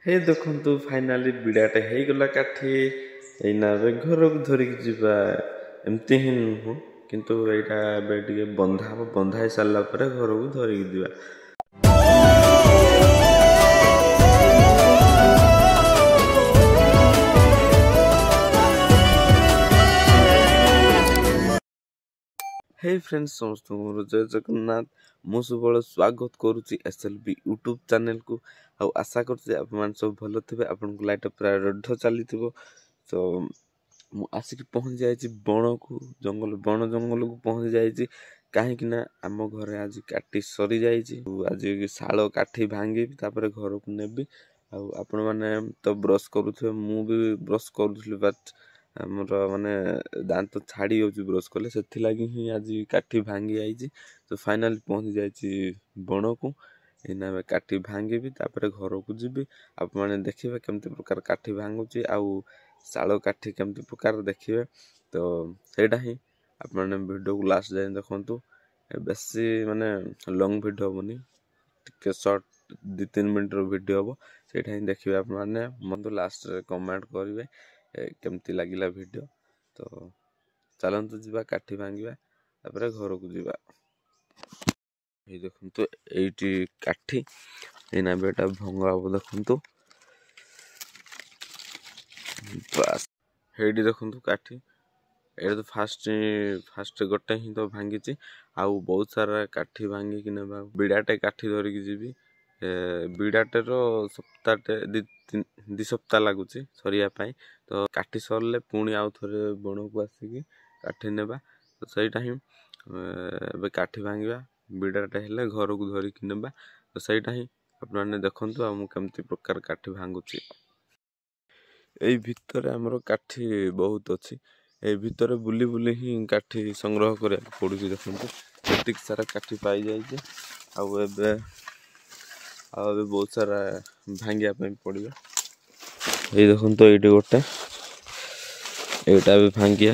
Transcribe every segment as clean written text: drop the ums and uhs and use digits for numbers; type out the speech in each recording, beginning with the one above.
हे देखु फाइनाली विड़ाटे हो गला काठी एना घर को धरिक जीवा एमती ही नुह किंतु यहाँ बंधा हम बंधा सारा घर को धरिक जीवा। हे फ्रेंड्स समस्त जय जगन्नाथ मु सब स्वागत करुच्ची SLB यूट्यूब चैनल को आशा कर सब भल थे आपन को लाइट पूरा रढ़ चली तो मु आसिक पहुँच जाइए बण को जंगल बण जंगल को पहुँच जाइए कहीं आम घर आज काटी सरी जाइए आज शाल काठी भांगी तापर घर को नेबी आपण मैंने तो ब्रश करुवे मु भी ब्रश करुली बट आमर माने दांत छाड़ी जाऊँ ब्रश कले से लगी ही आज काठी भांगी आई तो फाइनाली पहुँच जाइए बण को एना काठी भांगी तापर घर को जीवी आप मैंने देखिए केमती प्रकार काठी भांगुची आउ शाल काठी केमती प्रकार देखिए तो सेटा ही आप मैंने वीडियो को लास्ट जाए देखु बेसी माने लॉन्ग वीडियो हेनी टिके शॉर्ट 2-3 मिनट वीडियो हम से देखिए आप मैंने मत लास्ट कमेंट करेंगे केमती लगिला वीडियो तो चलतु जीवा काठी भांगा तापर घर को जीवा। ये देखु ये काठी एना बेटा भंगा हम देखु बस ये देखु काठी ये तो फास्ट गोटे ही तो भांगी आउ बहुत सारा काठी भांगी कि बिड़ाटे काठी धरिकी जीवी बिड़ाटे सप्ताहटे 2 सप्ताह लगुच सरियापाई तो काठी सरले पुणी आउ थे बण को आसिकी काठी नेबा तो सहीटा ही काठी भांगा बिड़ाटे हेले घर को धरिकी नेबा तो सहीटा ही आपने देखु केमती प्रकार काठी भांगुची यही भितर आमर काठी बहुत अच्छी ए भितर बुली बुली ही काठी संग्रह करा पड़ू देखते एतिक सारा काठी पाई जाइए आबे बहुत सारा भांगिया पड़ो ये देखो तो ये गोटे यहाँ भी भांगिया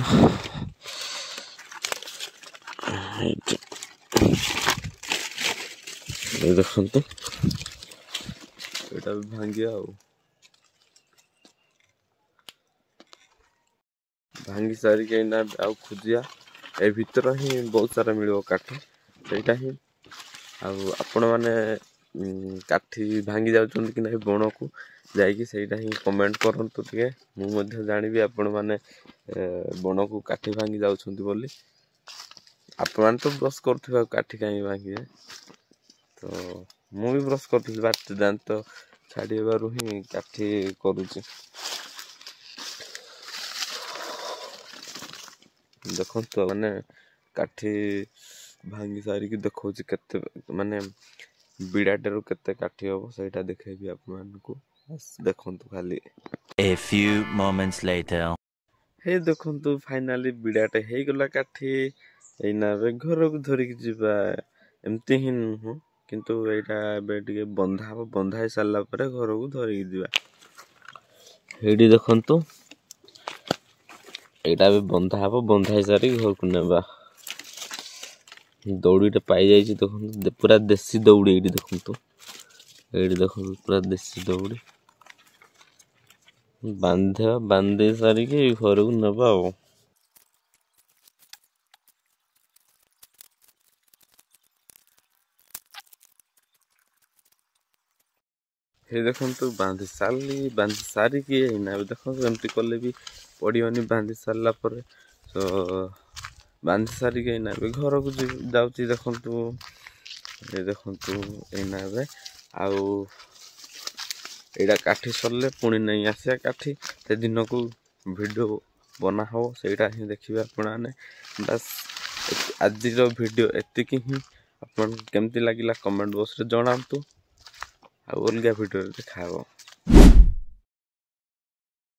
ये देखो तो यहाँ भी भांगिया भांगी सारिक आउ खोजिया ए भीतर ही बहुत सारा मिल काठ सेटा ही आपण मैंने काठी भांगी जाउछन कि नहीं बण को जाइए सहीटा ही कमेंट करंतु टिके मु जानिबी आपण मैंने बण को काठी भांगी जाउछन बोली आपण मैंने तो ब्रश करथिबा काठी काई भांगी तो मु भी ब्रश करथिबी बाट दांत छाड़ीबारु ही काठी करूची देखो तो माने काठी भांगी सारी की देखो केते माने बिड़ाटे केते काठी हम सहीटा देखेबी आप मानकू देखो खाली। A few moments later हे देखो फाइनाली बिड़ाटे हो गला काठी एना घर को धरिक जीवा एमती ही नुह किंतु यहाँ बंधा हम बंधा सारा घर को धरिक जीवा। हेडी देखो यहाँ भी बंधा हम बंधा सारी घर को नेबा दौड़ीटे पाई जाइए देखो पूरा देसी दौड़ी ये देखो ये देखो पूरा देसी दौड़ी बांधे सारिक घर को नेबा ये देखो बांधी सारिक देखो एमती कले भी पड़ोनी बांधी सारा पर तो बांधी सारिक भी घर को जाऊँगी देखु ये देखु ये आउ यहाँ काठी सरले पुणी नहीं आसिया काठी से दिन को वीडियो बना हो सहीटा ही देखिए आपने बस आज वीडियो एतिक ही आपन केमती लगिला कमेंट बॉक्स रे जणांतु आ अलगा वीडियो देखा।